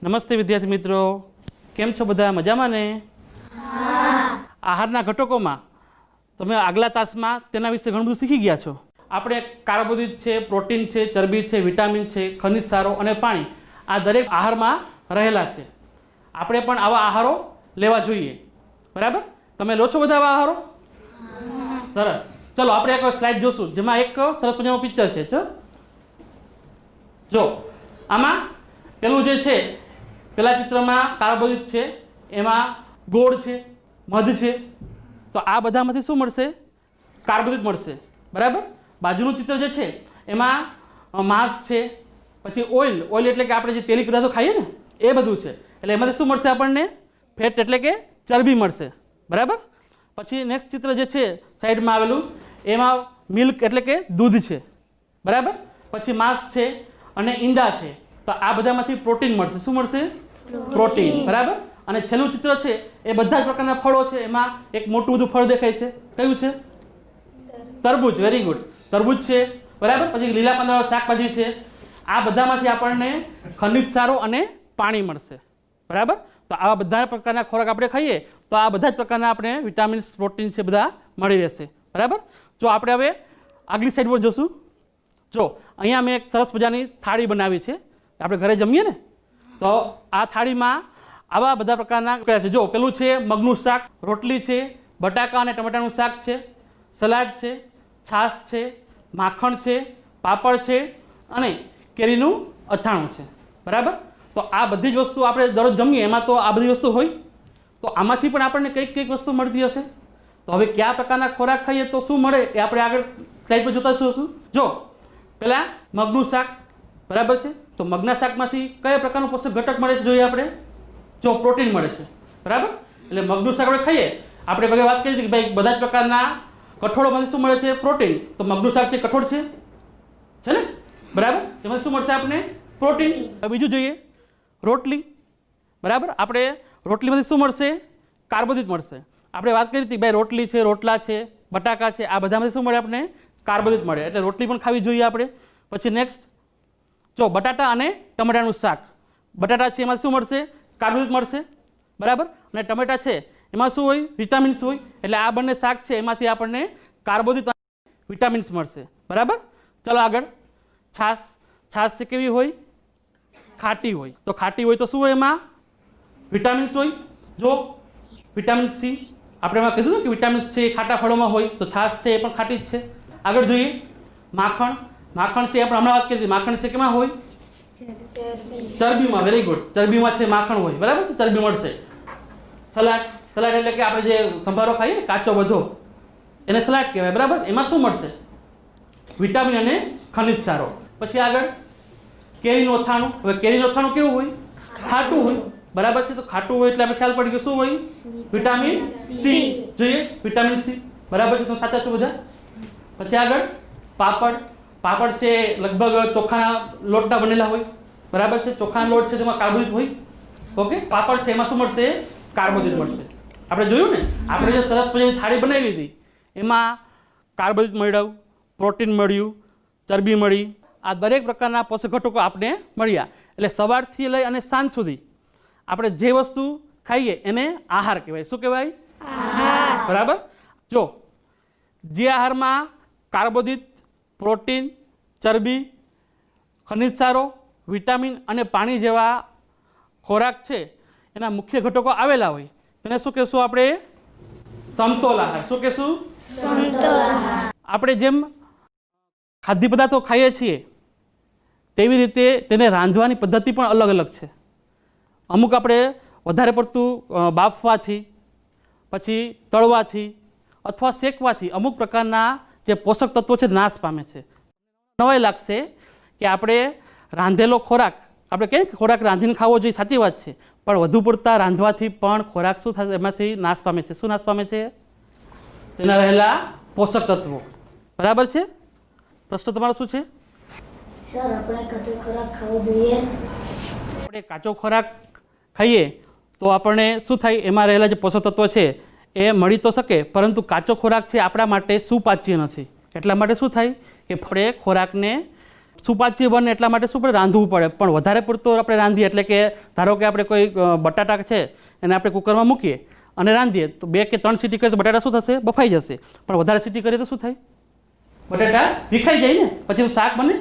નમસ્તે વિદ્યાર્થી મિત્રો, કેમ છો બધા? મજામાં ને? આહારના ઘટકોમાં તમે આગલા તાસમાં તેના વિશે ઘણું બધું શીખી ગયા છો. આપણે કાર્બોદિત છે, પ્રોટીન છે, ચરબી છે, વિટામિન છે, ખનિજ સારો અને પાણી આ દરેક આહારમાં રહેલા છે. આપણે પણ આવા આહારો લેવા જોઈએ, બરાબર? તમે લો છો બધા આવા આહારો? સરસ. ચલો આપણે એક સ્લાઇડ જોશું જેમાં એક સરસ મજાનું પિક્ચર છે. જો આમાં પેલું જે છે, પેલા ચિત્રમાં કાર્બોદિત છે, એમાં ગોળ છે, મધ છે. તો આ બધામાંથી શું મળશે? કાર્બોદિત મળશે, બરાબર? બાજુનું ચિત્ર જે છે એમાં માંસ છે, પછી ઓઇલ એટલે કે આપણે જે તેલી પદાર્થો ખાઈએ ને એ બધું છે. એટલે એમાંથી શું મળશે આપણને? ફેટ એટલે કે ચરબી મળશે, બરાબર? પછી નેક્સ્ટ ચિત્ર જે છે સાઈડમાં આવેલું એમાં મિલ્ક એટલે કે દૂધ છે, બરાબર? પછી માંસ છે અને ઈંડા છે. તો આ બધામાંથી પ્રોટીન મળશે. શું મળશે? પ્રોટીન, બરાબર? અને છેલ્લું ચિત્ર છે એ બધા જ પ્રકારના ફળો છે. એમાં એક મોટું બધું ફળ દેખાય છે, કયું છે? તરબૂચ. વેરી ગુડ, તરબૂચ છે, બરાબર? પછી લીલા પાંદડા શાકભાજી છે. આ બધામાંથી આપણને ખનિજ સારો અને પાણી મળશે, બરાબર? તો આવા બધા પ્રકારના ખોરાક આપણે ખાઈએ તો આ બધા જ પ્રકારના આપણે વિટામિન્સ, પ્રોટીન છે બધા મળી રહેશે, બરાબર? જો આપણે હવે આગલી સાઈડ પર જોશું. જો અહીંયા મેં એક સરસ મજાની થાળી બનાવી છે. આપણે ઘરે જમીએ ને તો આ થાળીમાં આવા બધા પ્રકારના કયા છે. જો પેલું છે મગનું શાક, રોટલી છે, બટાકા અને ટમેટાનું શાક છે, સલાડ છે, છાશ છે, માખણ છે, પાપડ છે અને કેરીનું અથાણું છે, બરાબર? તો આ બધી જ વસ્તુ આપણે દરરોજ જમીએ એમાં તો આ બધી વસ્તુ હોય. તો આમાંથી પણ આપણને કઈક વસ્તુ મળતી હશે. તો હવે કયા પ્રકારના ખોરાક ખાઈએ તો શું મળે એ આપણે આગળ સ્લાઇડ પર જોતા શું. જો પહેલાં મગનું શાક, બરાબર છે? તો મગના શાકમાંથી કયા પ્રકારનું પોષક ઘટક મળે છે જોઈએ આપણે? જો પ્રોટીન મળે છે, બરાબર? એટલે મગનું શાક આપણે ખાઈએ. આપણે વગર વાત કરી હતી કે ભાઈ બધા જ પ્રકારના કઠોળોમાંથી શું મળે છે? પ્રોટીન. તો મગનું શાક છે, કઠોળ છે ને, બરાબર? એમાં શું મળશે આપણને? પ્રોટીન. બીજું જોઈએ રોટલી, બરાબર? આપણે રોટલીમાંથી શું મળશે? કાર્બોદિત મળશે. આપણે વાત કરી હતી ભાઈ રોટલી છે, રોટલા છે, બટાકા છે, આ બધામાંથી શું મળે આપણને? કાર્બોદિત મળે. એટલે રોટલી પણ ખાવી જોઈએ આપણે. પછી નેક્સ્ટ જો બટાટા અને ટમેટાનું શાક. બટાટા છે એમાં શું મળશે? કાર્બોદિત મળશે, બરાબર? અને ટમેટા છે એમાં શું હોય? વિટામિન્સ હોય. એટલે આ બંને શાક છે એમાંથી આપણને કાર્બોદિત અને વિટામિન્સ મળશે, બરાબર? ચલો આગળ. છાશ છે કેવી હોય? ખાટી હોય. તો ખાટી હોય તો શું હોય? એમાં વિટામિન્સ હોય. જો વિટામિન સી આપણે એમાં કીધું ને કે વિટામિન્સ છે એ ખાટા ફળોમાં હોય. તો છાશ છે એ પણ ખાટી જ છે. આગળ જોઈએ માખણ. માખણ છે આપણે હમણાં વાત કરી હતી. માખણ છે કેમાં હોય? ચરબીમાં. વેરી ગુડ, ચરબીમાં છે માખણ હોય, બરાબર? તો ચરબી મળશે. સલાડ એટલે કે આપણે જે સંભારો ખાઈએ ને કાચો બધો એને સલાડ કહેવાય, બરાબર? એમાં શું મળશે? વિટામિન અને ખનિજ સારો. પછી આગળ કેરીનું અથાણું. હવે કેરીનું અથાણું કેવું હોય? ખાટું હોય, બરાબર છે? તો ખાટું હોય એટલે આપણે ખ્યાલ પડી ગયો શું હોય? Vitamin C. જોઈએ વિટામિન સી, બરાબર છે? તો સાચા છો બધા. પછી આગળ પાપડ છે લગભગ ચોખાના લોટના બનેલા હોય, બરાબર છે? ચોખાનો લોટ છે તેમાં કાર્બોદિત હોય. ઓકે, પાપડ છે એમાં શું મળશે? કાર્બોદિત મળશે. આપણે જોયું ને, આપણે જે સરસ મજાની થાળી બનાવી હતી એમાં કાર્બોદિત મળ્યું, પ્રોટીન મળ્યું, ચરબી મળી. આ દરેક પ્રકારના પોષક ઘટકો આપણે મળ્યા. એટલે સવારથી લઈ અને સાંજ સુધી આપણે જે વસ્તુ ખાઈએ એને આહાર કહેવાય. શું કહેવાય? બરાબર. જો જે આહારમાં કાર્બોદિત, પ્રોટીન, ચરબી, ખનિજ સારો, વિટામિન અને પાણી જેવા ખોરાક છે એના મુખ્ય ઘટકો આવેલા હોય તેને શું કહેશું આપણે? સમતોલ આહાર. શું કહેશું? સમતોલ આહાર. આપણે જેમ ખાદ્ય પદાર્થો ખાઈએ છીએ તેવી રીતે તેને રાંધવાની પદ્ધતિ પણ અલગ અલગ છે. અમુક આપણે વધારે પડતું બાફવાથી, પછી તળવાથી અથવા શેકવાથી અમુક પ્રકારના જે પોષક તત્વો છે નાશ પામે છે. નવાઈ લાગશે કે આપણે રાંધેલો ખોરાક, આપણે કહીએ કે ખોરાક રાંધીને ખાવો જોઈએ, સાચી વાત છે, પણ વધુ પડતા રાંધવાથી પણ ખોરાક શું થશે? એમાંથી નાશ પામે છે. શું નાશ પામે છે? તેના રહેલા પોષક તત્વો, બરાબર છે? પ્રશ્ન તમારો શું છે? સર, આપણે કાચો ખોરાક ખાવો જોઈએ? આપણે કાચો ખોરાક ખાઈએ તો આપણને શું થાય? એમાં રહેલા જે પોષક તત્વો છે એ મળી તો શકે, પરંતુ કાચો ખોરાક છે આપણા માટે સુપાચ્ય નથી. એટલા માટે શું થાય કે આપણે ખોરાકને સુપાચ્ય બને એટલા માટે શું પડે, રાંધવું પડે. પણ વધારે પૂરતો આપણે રાંધીએ એટલે કે ધારો કે આપણે કોઈ બટાટા છે એને આપણે કુકરમાં મૂકીએ અને રાંધીએ તો 2 કે 3 સીટી કરીએ તો બટાટા શું થશે, બફાઈ જશે. પણ વધારે સીટી કરીએ તો શું થાય, બટાટા વિખાઈ જાય ને, પછી શાક બને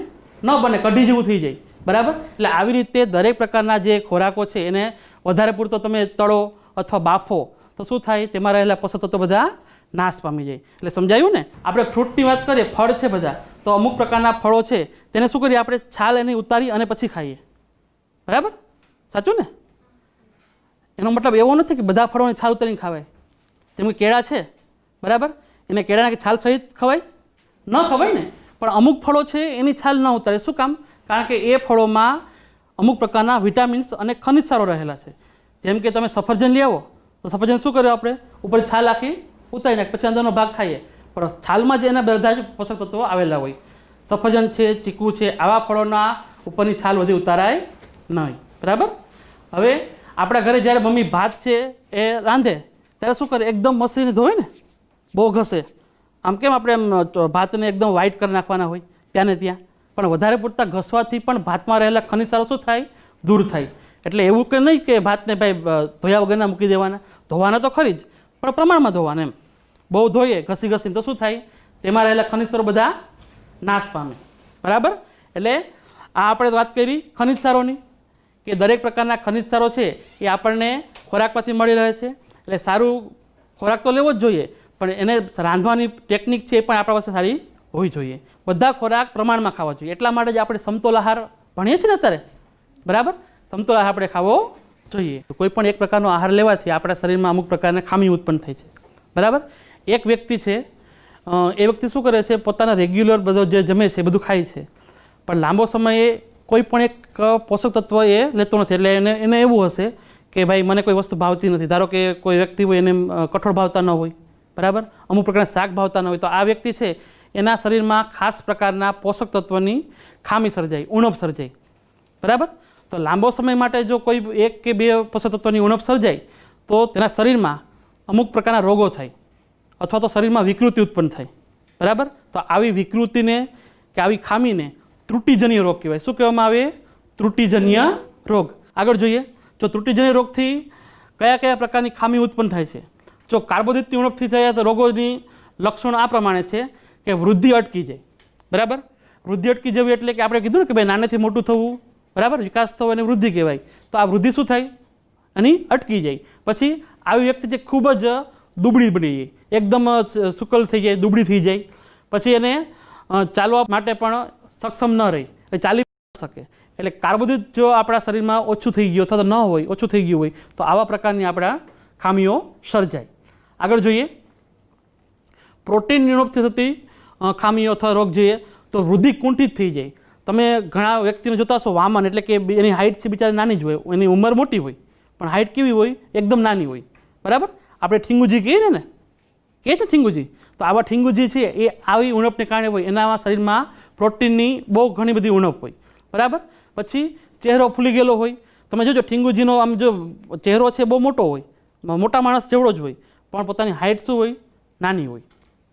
ન બને, કઢી જેવું થઈ જાય. બરાબર. એટલે આવી રીતે દરેક પ્રકારના જે ખોરાકો છે એને વધારે પૂરતો તમે તળો અથવા બાફો તો શું થાય, તેમાં રહેલા પોષક તત્વો બધા નાશ પામી જાય. એટલે સમજાયું ને. આપણે ફ્રૂટની વાત કરીએ, ફળ છે બધા, તો અમુક પ્રકારના ફળો છે તેને શું કરીએ આપણે, છાલ એની ઉતારી અને પછી ખાઈએ. બરાબર, સાચું ને. એનો મતલબ એવો નથી કે બધા ફળોની છાલ ઉતારીને ખવાય. જેમ કે કેળા છે, બરાબર, એને કેળાના છાલ સહિત ખવાય ન ખવાય ને. પણ અમુક ફળો છે એની છાલ ન ઉતારે. શું કામ? કારણ કે એ ફળોમાં અમુક પ્રકારના વિટામિન્સ અને ખનિજ સારો રહેલા છે. જેમ કે તમે સફરજન લઈ આવો તો સફરજન શું કર્યું આપણે, ઉપર છાલ આખી ઉતારી નાખી, પછી અંદરનો ભાગ ખાઈએ. પણ છાલમાં જ એના બધા જ પોષક તત્વો આવેલા હોય. સફરજન છે, ચીકુ છે, આવા ફળોના ઉપરની છાલ બધી ઉતારાય નહીં. બરાબર. હવે આપણા ઘરે જ્યારે મમ્મી ભાત છે એ રાંધે ત્યારે શું કરે, એકદમ મસળીને ધોવે ને, બહુ ઘસે. આમ કેમ આપણે એમ ભાતને એકદમ વ્હાઈટ કરી નાખવાના હોય ત્યાં ને ત્યાં. પણ વધારે પૂરતા ઘસવાથી પણ ભાતમાં રહેલા ખનિજ સારો શું થાય, દૂર થાય. એટલે એવું કે નહીં કે ભાતને ભાઈ ધોયા વગરના મૂકી દેવાના, ધોવાના તો ખરી જ, પણ પ્રમાણમાં ધોવાના. એમ બહુ ધોઈએ ઘસી ઘસીને તો શું થાય, તેમાં રહેલા ખનિજ સારો બધા નાશ પામે. બરાબર. એટલે આ આપણે વાત કરી ખનિજ સારોની, કે દરેક પ્રકારના ખનિજ સારો છે એ આપણને ખોરાકમાંથી મળી રહે છે. એટલે સારું ખોરાક તો લેવો જ જોઈએ, પણ એને રાંધવાની ટેકનિક છે એ પણ આપણા પાસે સારી હોવી જોઈએ. બધા ખોરાક પ્રમાણમાં ખાવા જોઈએ. એટલા માટે જ આપણે સમતોલ આહાર ભણીએ છીએ ને અત્યારે. બરાબર. સમતોલ આહાર આપણે ખાવો જોઈએ. કોઈ પણ એક પ્રકારનો આહાર લેવાથી આપણા શરીરમાં અમુક પ્રકારની ખામી ઉત્પન્ન થાય છે. બરાબર. એક વ્યક્તિ છે, એ વ્યક્તિ શું કરે છે, પોતાના રેગ્યુલર બધો જે જમે છે એ બધું ખાય છે, પણ લાંબો સમયે કોઈ પણ એક પોષક તત્વ એ લેતો નથી. એટલે એને એવું હશે કે ભાઈ મને કોઈ વસ્તુ ભાવતી નથી. ધારો કે કોઈ વ્યક્તિ હોય એને કઠોળ ભાવતા ન હોય, બરાબર, અમુક પ્રકારના શાક ભાવતા ન હોય, તો આ વ્યક્તિ છે એના શરીરમાં ખાસ પ્રકારના પોષક તત્વની ખામી સર્જાય, ઉણપ સર્જાય. બરાબર. તો લાંબો સમય માટે જો કોઈ 1 કે 2 પોષક તત્વની ઉણપ સર્જાય તો તેના શરીરમાં અમુક પ્રકારના રોગો થાય અથવા તો શરીરમાં વિકૃતિ ઉત્પન્ન થાય. બરાબર. તો આવી વિકૃતિને કે આવી ખામીને ત્રુટિજન્ય રોગ કહેવાય. શું કહેવામાં આવે? ત્રુટિજન્ય રોગ. આગળ જોઈએ. જો ત્રુટિજન્ય રોગથી કયા કયા પ્રકારની ખામી ઉત્પન્ન થાય છે. જો કાર્બોદિતની ઉણપથી થયા તો રોગોની લક્ષણો આ પ્રમાણે છે કે વૃદ્ધિ અટકી જાય. બરાબર. વૃદ્ધિ અટકી જવી એટલે કે આપણે કીધું ને કે ભાઈ નાનેથી મોટું થવું, બરાબર, વિકાસ થવો એને વૃદ્ધિ કહેવાય. તો આ વૃદ્ધિ શું થાય, એની અટકી જાય. પછી આવી વ્યક્તિ જે ખૂબ જ દુબળી બની જાય, એકદમ સુકલ થઈ જાય, દુબળી થઈ જાય, પછી એને ચાલવા માટે પણ સક્ષમ ન રહી, એ ચાલી શકે. એટલે કાર્બોદિત જો આપણા શરીરમાં ઓછું થઈ ગયું અથવા તો ન હોય, ઓછું થઈ ગયું હોય તો આવા પ્રકારની આપણા ખામીઓ સર્જાય. આગળ જોઈએ. પ્રોટીનની ઉણપથી થતી ખામીઓ અથવા રોગ જોઈએ તો વૃદ્ધિ કુંઠિત થઈ જાય. તમે ઘણા વ્યક્તિને જોતા હશો, વામન એટલે કે એની હાઇટ છે બિચારી નાની જ હોય, એની ઉંમર મોટી હોય પણ હાઇટ કેવી હોય, એકદમ નાની હોય. બરાબર. આપણે ઠીંગુજી કહીએ ને, કહે છે ઠીંગુજી, તો આવા ઠીંગુજી છે એ આવી ઉણપને કારણે હોય, એના શરીરમાં પ્રોટીનની બહુ ઘણી બધી ઉણપ હોય. બરાબર. પછી ચહેરો ફૂલી ગયેલો હોય. તમે જોજો ઠીંગુજીનો આમ જો ચહેરો છે બહુ મોટો હોય, મોટા માણસ જેવડો જ હોય, પણ પોતાની હાઇટ શું હોય, નાની હોય.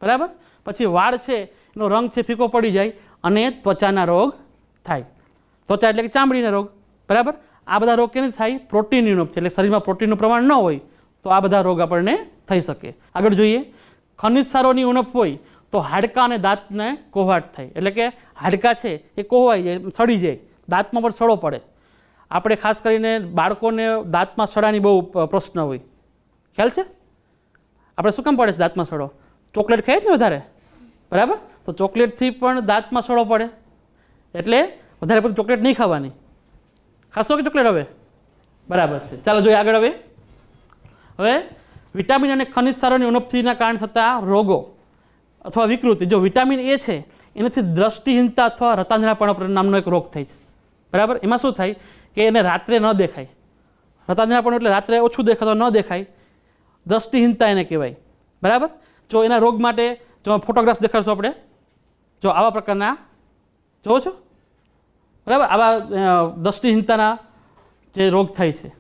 બરાબર. પછી વાળ છે એનો રંગ છે ફીકો પડી જાય અને ત્વચાના રોગ થાય. ત્વચા એટલે કે ચામડીના રોગ. બરાબર. આ બધા રોગ કેને થાય? પ્રોટીનની ઉણપ છે, એટલે શરીરમાં પ્રોટીનનું પ્રમાણ ન હોય તો આ બધા રોગ આપણને થઈ શકે. આગળ જોઈએ. ખનિજ સારોની ઉણપ હોય તો હાડકાં અને દાંતને કોહવાટ થાય. એટલે કે હાડકાં છે એ કોહવાઈ જાય, સડી જાય, દાંતમાં પણ સડો પડે. આપણે ખાસ કરીને બાળકોને દાંતમાં સડાની બહુ પ્રશ્ન હોય, ખ્યાલ છે? આપણે શું કામ પડે છે દાંતમાં સડો? ચોકલેટ ખાઈએ જ ને વધારે. બરાબર. તો ચોકલેટથી પણ દાંતમાં સડો પડે, એટલે વધારે પડતી ચોકલેટ નહીં ખાવાની. ખાશો કે ચોકલેટ હવે? બરાબર છે. ચાલો જોઈએ આગળ. હવે વિટામિન અને ખનિજ સારોની ઉણપથીના કારણે થતા રોગો અથવા વિકૃતિ. જો વિટામિન એ છે એનાથી દ્રષ્ટિહીનતા અથવા રતાંધણાપણ નામનો એક રોગ થાય છે. બરાબર. એમાં શું થાય કે એને રાત્રે ન દેખાય. રતાંધણાપણ એટલે રાત્રે ઓછું દેખાતો, ન દેખાય, દ્રષ્ટિહીનતા એને કહેવાય. બરાબર. જો એના રોગ માટે જો ફોટોગ્રાફ દેખાડશું આપણે, જો આવા પ્રકારના જોવો છો, બરાબર, આવા દ્રષ્ટિહીનતાના જે રોગ થાય છે.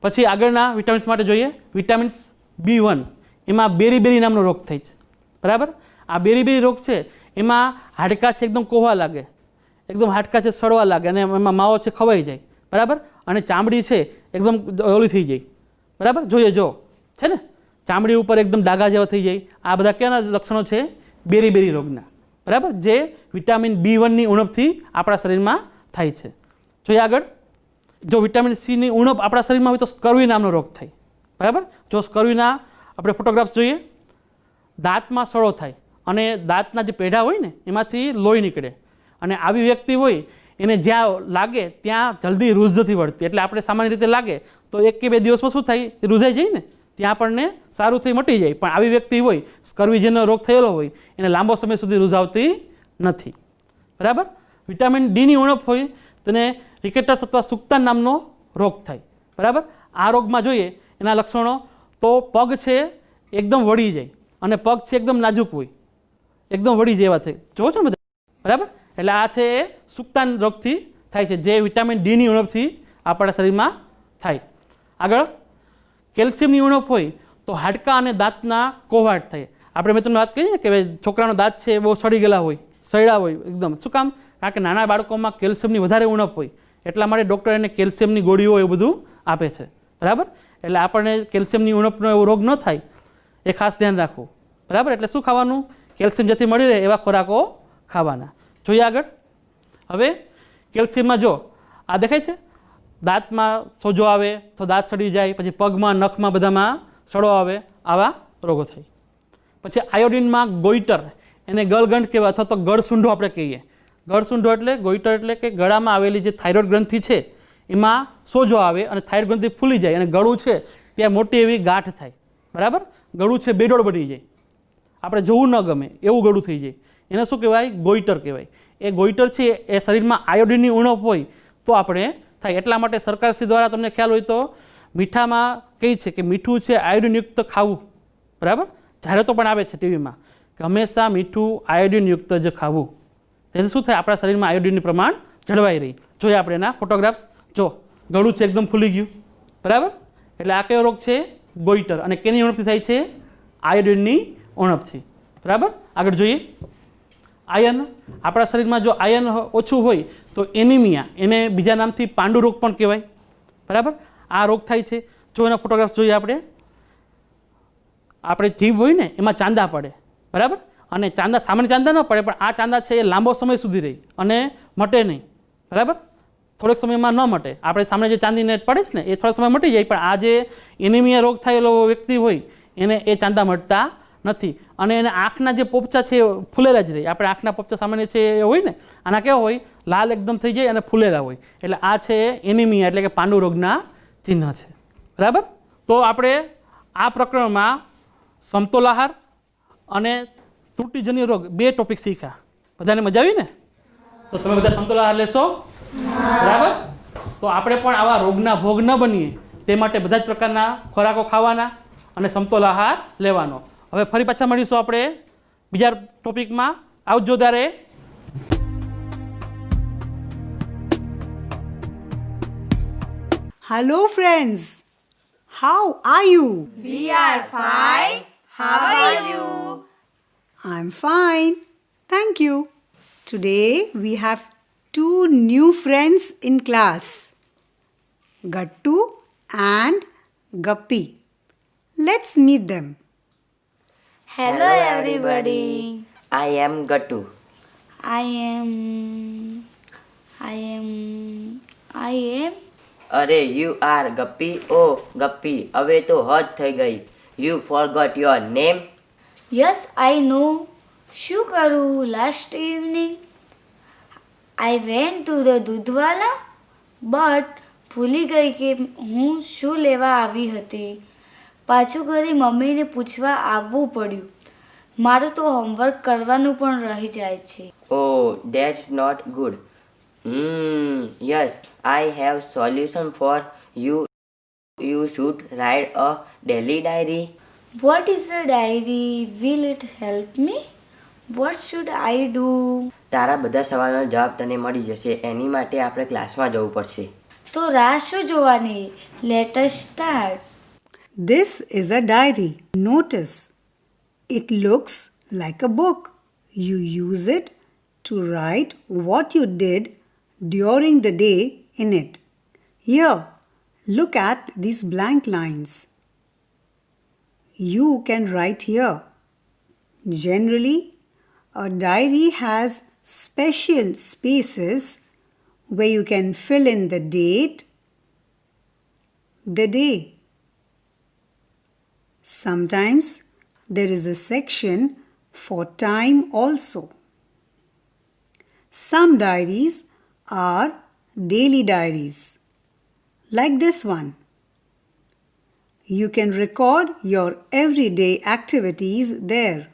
પછી આગળના વિટામિન્સ માટે જોઈએ. વિટામિન્સ B1 એમાં બેરી નામનો રોગ થાય છે. બરાબર. આ બેરી રોગ છે એમાં હાડકાં છે એકદમ કોહવા લાગે, એકદમ હાડકાં છે સડવા લાગે અને એમાં માવો છે ખવાઈ જાય, બરાબર. અને ચામડી છે એકદમ ઓલી થઈ જાય, બરાબર. જોઈએ જો છે ને ચામડી ઉપર એકદમ ડાઘા જેવા થઈ જાય. આ બધા કેના લક્ષણો છે? બેરી રોગના, બરાબર, જે વિટામિન B1ની ઉણપથી આપણા શરીરમાં થાય છે. જોઈએ આગળ. જો વિટામિન Cની ઉણપ આપણા શરીરમાં હોય તો સ્કર્વી નામનો રોગ થાય, બરાબર. જો સ્કર્વીના આપણે ફોટોગ્રાફ્સ જોઈએ, દાંતમાં સડો થાય અને દાંતના જે પેઢા હોય ને એમાંથી લોહી નીકળે. અને આવી વ્યક્તિ હોય એને જ્યાં લાગે ત્યાં જલ્દી રૂઝ નથી વળતી. એટલે આપણે સામાન્ય રીતે લાગે તો 1 કે 2 દિવસમાં શું થાય? એ રૂઝાઈ જાય ને, ત્યાં આપણને સારું થઈ મટી જાય. પણ આવી વ્યક્તિ હોય, સ્કર્વી જેનો રોગ થયેલો હોય, એને લાંબો સમય સુધી રૂઝ આવતી નથી, બરાબર. વિટામિન ડીની ઉણપ હોય તેને રિકેટસ અથવા સુક્તાન નામનો રોગ થાય, બરાબર. આ રોગમાં જોઈએ એના લક્ષણો તો પગ છે એકદમ વળી જાય અને પગ છે એકદમ નાજુક હોય, એકદમ વળી જેવા થાય. જોવો છો ને બધા, બરાબર. એટલે આ છે એ સુક્તાન રોગથી થાય છે, જે વિટામિન ડીની ઉણપથી આપણા શરીરમાં થાય. આગળ કેલ્શિયમની ઉણપ હોય તો હાડકાં અને દાંતના કોવાટ થાય. આપણે મેં તમને વાત કરી ને કે છોકરાનો દાંત છે બહુ સડી ગયેલા હોય, સડ્યા હોય એકદમ. શું કામ? કારણ કે નાના બાળકોમાં કેલ્શિયમની વધારે ઉણપ હોય, એટલા માટે ડૉક્ટર એને કેલ્શિયમની ગોળીઓ એ બધું આપે છે, બરાબર. એટલે આપણને કેલ્શિયમની ઉણપનો એવો રોગ ન થાય એ ખાસ ધ્યાન રાખવું, બરાબર. એટલે શું ખાવાનું? કેલ્શિયમ જેથી મળી રહે એવા ખોરાકો ખાવાના. જોઈએ આગળ. હવે કેલ્શિયમમાં જો આ દેખાય છે, દાંતમાં સોજો આવે તો દાંત સડી જાય, પછી પગમાં નખમાં બધામાં સડો આવે, આવા રોગો થાય. પછી આયોડિનમાં ગોઈટર, એને ગળગંઠ કહેવાય અથવા તો ગળસૂંઢો આપણે કહીએ. ગળસૂંઢો એટલે ગોઈટર એટલે કે ગળામાં આવેલી જે થાઇરોઇડ ગ્રંથિ છે એમાં સોજો આવે અને થાઇરોઇડ ગ્રંથિ ફૂલી જાય અને ગળું છે ત્યાં મોટી એવી ગાંઠ થાય, બરાબર. ગળું છે બેડોળ બની જાય, આપણે જોવું ન ગમે એવું ગળું થઈ જાય. એને શું કહેવાય? ગોઈટર કહેવાય. એ ગોઈટર છે એ શરીરમાં આયોડિનની ઉણપ હોય તો આપણે થાય. એટલા માટે સરકારશ્રી દ્વારા તમને ખ્યાલ હોય તો મીઠામાં કહે છે કે મીઠું છે આયોડિનયુક્ત ખાવું, બરાબર. જાહેરાતો પણ આવે છે ટીવીમાં કે હંમેશા મીઠું આયોડિનયુક્ત જ ખાવું. તેથી શું થાય? આપણા શરીરમાં આયોડિનનું પ્રમાણ જળવાઈ રહી. જોઈએ આપણે એના ફોટોગ્રાફ્સ. જો ગળું છે એકદમ ફૂલી ગયું, બરાબર. એટલે આ કયો રોગ છે? ગોઈટર. અને કેની ઉણપથી થાય છે? આયોડિનની ઉણપથી, બરાબર. આગળ જોઈએ. આયર્ન. આપણા શરીરમાં જો આયર્ન ઓછું હોય તો એનિમિયા, એને બીજા નામથી પાંડુ રોગ પણ કહેવાય, બરાબર. આ રોગ થાય છે. જો એના ફોટોગ્રાફ્સ જોઈએ આપણે જીભ હોય ને એમાં ચાંદા પડે, બરાબર. અને ચાંદા સામાન્ય ચાંદા ન પડે, પણ આ ચાંદા છે એ લાંબો સમય સુધી રહે અને મટે નહીં, બરાબર. થોડોક સમયમાં ન મટે. આપણે સામે જે ચાંદી નેટ પડે છે ને એ થોડા સમય મટી જાય, પણ આ જે એનિમિયા રોગ થયેલો વ્યક્તિ હોય એને એ ચાંદા મટતા નથી. અને એને આંખના જે પોપચા છે એ ફૂલેલા જ રહે. આપણે આંખના પોપચા સામાન્ય છે એ હોય ને, આના કેવા હોય? લાલ એકદમ થઈ જાય અને ફૂલેલા હોય. એટલે આ છે એનિમિયા એટલે કે પાંડુ રોગના ચિહ્ન છે, બરાબર. તો આપણે આ પ્રકરણમાં સમતોલ આહાર અને ત્રુટિજન્ય રોગ 2 ટોપિક શીખ્યા. બધાને મજા આવી ને? તો તમે બધા સમતોલ આહાર લેશો, બરાબર. તો આપણે પણ આવા રોગના ભોગ ન બનીએ તે માટે બધા જ પ્રકારના ખોરાકો ખાવાના અને સમતોલ આહાર લેવાનો. હવે ફરી પાછા મળીશું આપણે બીજા ટોપિકમાં. આવજો ત્યારે. Hello friends, how are you? We are fine. How are you? I'm fine, thank you. Today we have 2 new friends in class, Gattu and Gappi. Let's meet them. Hello everybody. I am Gattu. આઈ એમ અરે you are Gappi. Oh Gappi, હવે તો હદ થઈ ગઈ. You forgot your name. Yes I know. શું કરું? Last evening I went to the doodhwala but ભૂલી ગઈ કે હું શું લેવા આવી હતી. પાછું ઘરે મમ્મીને પૂછવા આવવું પડ્યું. મારું તો હોમવર્ક કરવાનું પણ રહી જાય છે. Oh, that's not good. Yes, I have solution for you. You should write a daily diary. What is a diary? Will it help me? What should I do? તારા બધા સવાલોનો જવાબ તને મળી જશે. એની માટે આપણે ક્લાસમાં જવું પડશે. તો રાહ શું જોવાની? Let us start. This is a diary. Notice, it looks like a book. You use it to write what you did during the day in it. Here, look at these blank lines. You can write here. Generally, a diary has special spaces where you can fill in the date, the day. Sometimes there is a section for time also. Some diaries are daily diaries, like this one. You can record your everyday activities there.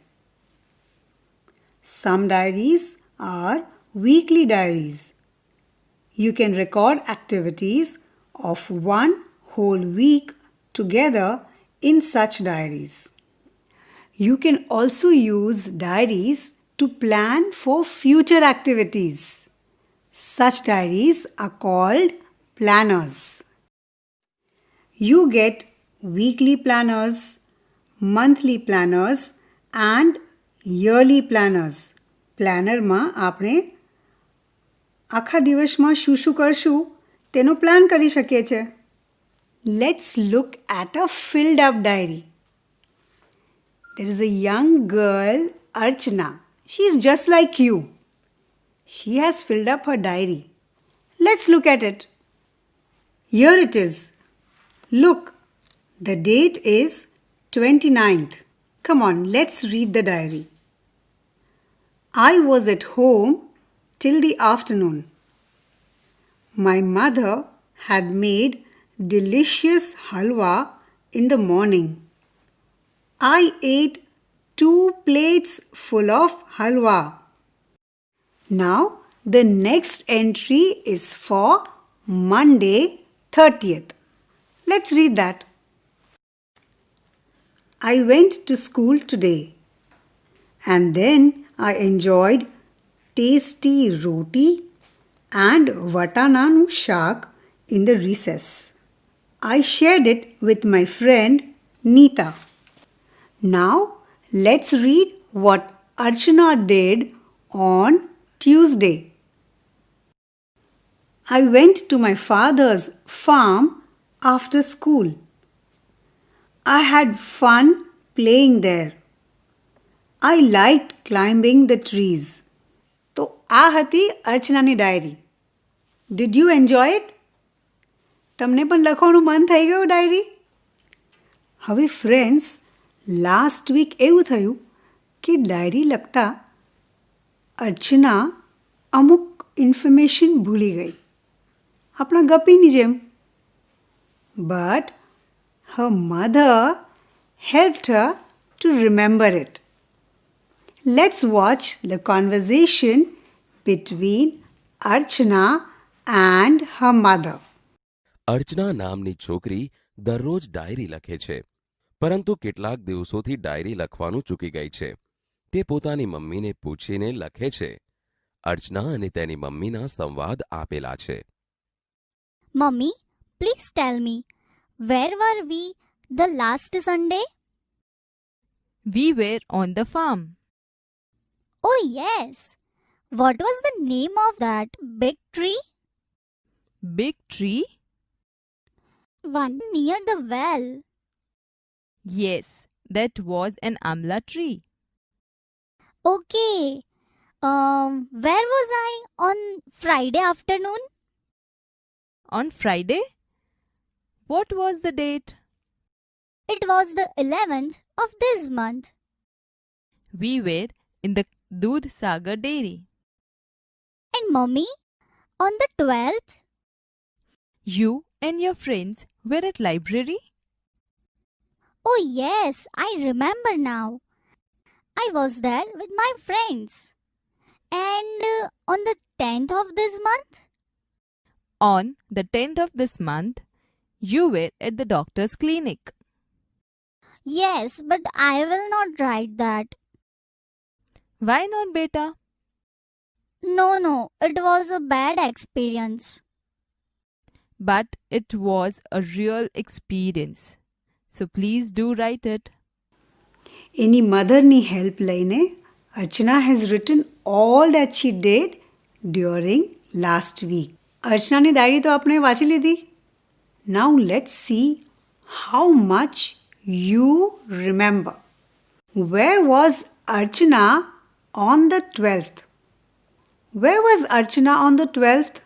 Some diaries are weekly diaries. You can record activities of one whole week together in such diaries. You can also use diaries to plan for future activities. Such diaries are called planners. You get weekly planners, monthly planners and yearly planners. પ્લાનરમાં આપણે આખા દિવસમાં શું શું કરશું તેનો plan કરી શકીએ છીએ. Let's look at a filled up diary. There is a young girl, Archana. She is just like you. She has filled up her diary. Let's look at it. Here it is. Look, the date is 29th. Come on, let's read the diary. I was at home till the afternoon. My mother had made delicious halwa in the morning. I ate 2 plates full of halwa. Now the next entry is for Monday 30th. Let's read that. I went to school today and then I enjoyed tasty roti and vatananu shak in the recess. I shared it with my friend Neeta. Now let's read what Archana did on Tuesday. I went to my father's farm after school. I had fun playing there. I liked climbing the trees. તો આ હતી અર્ચનાની diary. Did you enjoy it? તમને પણ લખવાનું મન થઈ ગયું diary? હવે ફ્રેન્ડ્સ, લાસ્ટ વીક એવું થયું કે ડાયરી લખતા અર્ચના અમુક ઇન્ફોર્મેશન ભૂલી ગઈ, આપણા ગપીની જેમ. But her mother helped her to remember it. Let's watch the conversation between Archana and her mother. અર્ચના નામની છોકરી દરરોજ ડાયરી લખે છે, પરંતુ કેટલાક દિવસોથી ડાયરી લખવાનું ચૂકી ગઈ છે. તે પોતાની મમ્મીને પૂછીને લખે છે. અર્ચના અને તેની મમ્મીના સંવાદ આપેલા છે. Mummy, please tell me, where were we the last Sunday? We were on the farm. Oh yes. What was the name of that big tree? Big tree? One near the well. Yes, that was an amla tree. Okay. Where was I on Friday afternoon? On Friday? What was the date? It was the 11th of this month. We were in the Doodh Sagar dairy. And Mummy, on the 12th? You and your friends were at library? Oh yes, I remember now. I was there with my friends. And on the 10th of this month? On the 10th of this month, you were at the doctor's clinic. Yes, but I will not write that. Why not, beta? No, it was a bad experience. But it was a real experience. So please do write it. એની મધરની help લઈને Archana has written all that she did during last week. અર્ચનાની diary તો આપણે વાંચી લીધી. Now let's see how much you remember. Where was Archana on the 12th? Where was Archana on the 12th?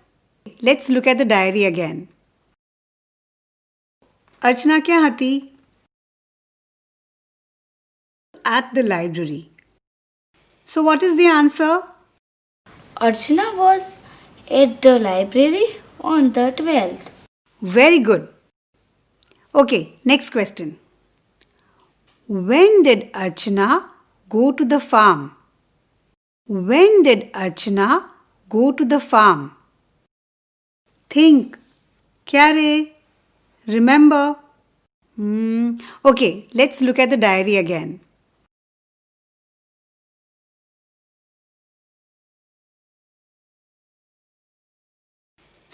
Let's look at the diary again. Archana ક્યાં હતી? At the library. So what is the answer? Archana was at the library on the 12th. Very good. Okay, next question. When did Archana go to the farm? When did Archana go to the farm? Think. Kyare? Remember? Okay, let's look at the diary again.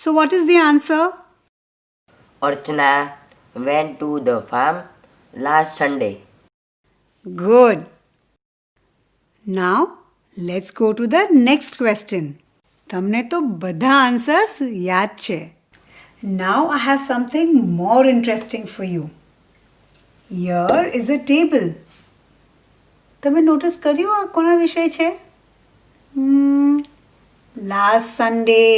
So what is the answer? Archana went to the farm last Sunday. Good. Now let's go to the next question. તમને તો બધા answers યાદ છે. Now I have something more interesting for you. Here is a table. તમે notice કર્યું આ કોના વિષય છે? Last Sunday.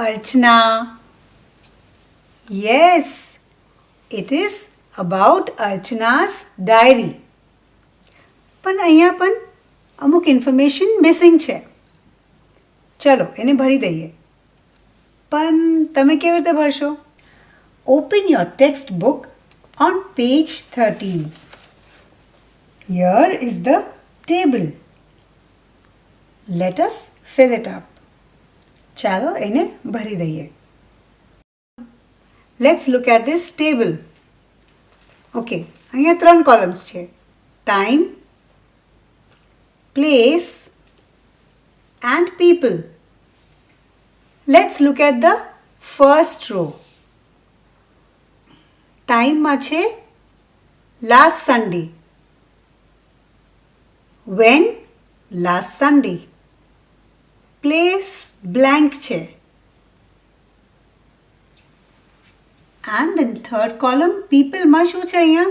Archana. Yes, it is about Archana's diary. પણ અહીંયા પણ અમુક ઇન્ફોર્મેશન મિસિંગ છે. ચલો એને ભરી દઈએ. પણ તમે કેવી રીતે ભરશો? Open your textbook on page 13. Here is the table. Let us fill it up. ચાલો એને ભરી દઈએ. Let's look at this table. Okay, અહીંયા 3 columns છે. Time, place and people. Let's look at the first row. Time માં છે last Sunday. When? Last Sunday. Place blank છે. And the third column, people માં શું છે અહીંયા?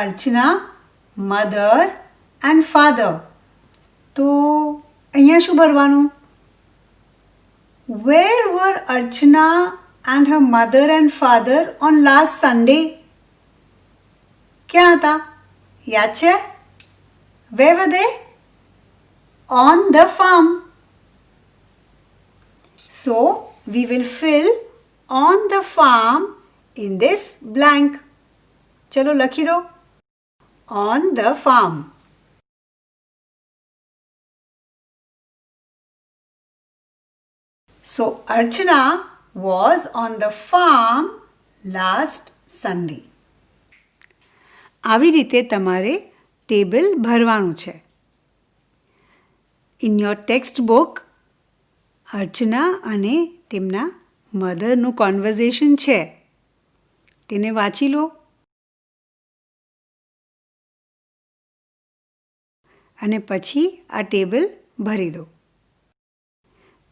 Archana, mother and father. તો અહીંયા શું ભરવાનું? Where were Archana and her mother and father on last Sunday? ક્યાં હતા? યાદ છે? Where were they? On the farm. So we will fill on the farm in this blank. ચલો લખી દો. On the farm. So Archana was on the farm last Sunday. આવી રીતે તમારે ટેબલ ભરવાનું છે. In your textbook, અર્ચના અને તેમના મધરનું કોન્વર્ઝેશન છે. તેને વાંચી લો અને પછી આ ટેબલ ભરી દો.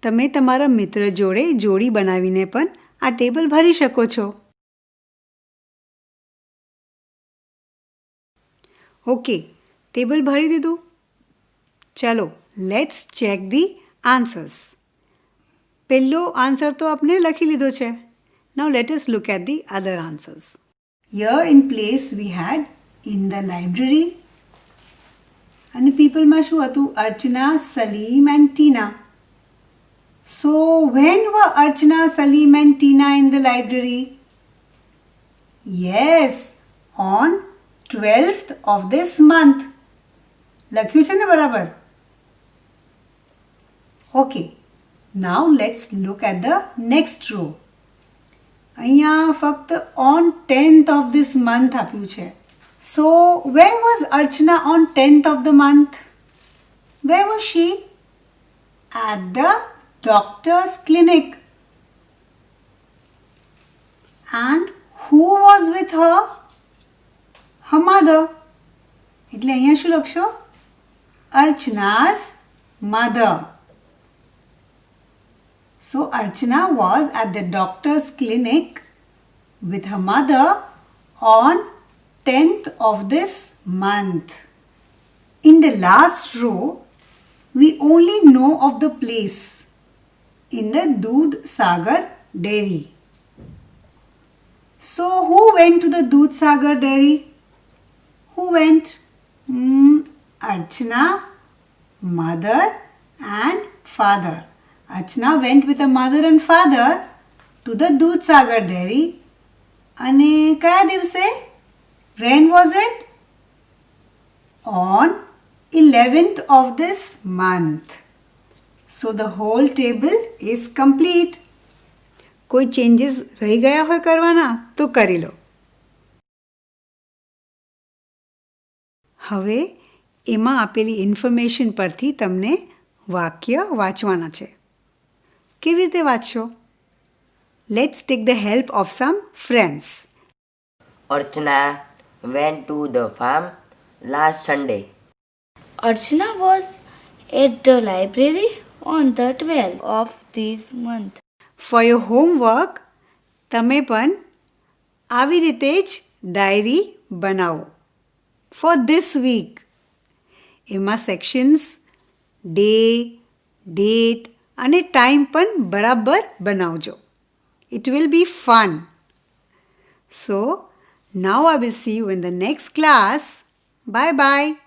તમે તમારા મિત્ર જોડે જોડી બનાવીને પણ આ ટેબલ ભરી શકો છો. ઓકે, ટેબલ ભરી દીધું. ચાલો લેટ્સ ચેક ધી આન્સર્સ. પહેલો આન્સર તો આપણે લખી લીધો છે. Now let us look at the other answers. Here in place we had in the library. And people માં શું હતું? Archana, Salim and Tina. So when were Archana, Salim and Tina in the library? Yes, on 12th of this month. લખ્યું છે ને બરાબર? Okay. Now let's look at the next row. અહીંયા ફક્ત on 10th of this month આપ્યું છે. So where was Archana on 10th of the month? Where was she? At the doctor's clinic. And who was with her? Her mother. એટલે અહીંયા શું લખશો? Archana's mother. So Archana was at the doctor's clinic with her mother on 10th of this month. In the last row, we only know of the place in the Doodh Sagar dairy. So who went to the Doodh Sagar dairy? Who went? Archana, mother and father. Archana went with her mother and father to the Doodh Sagar dairy. અને કયા દિવસે? When was it? On 11th of this month. So the whole table is complete. કોઈ changes રહી ગયા હોય કરવાના તો કરી લો. હવે એમાં આપેલી ઇન્ફોર્મેશન પરથી તમને વાક્ય વાંચવાના છે. કેવી રીતે વાંચશો? Let's take the help of some friends. Archana went to the farm last Sunday. Archana was at the library on the 12th of this month. For your homework, તમે પણ આવી રીતે જ ડાયરી બનાવો. For this week. એમાં sections, day, date અને time પણ બરાબર બનાવજો. It will be fun. So, now I will see you in the next class. Bye bye.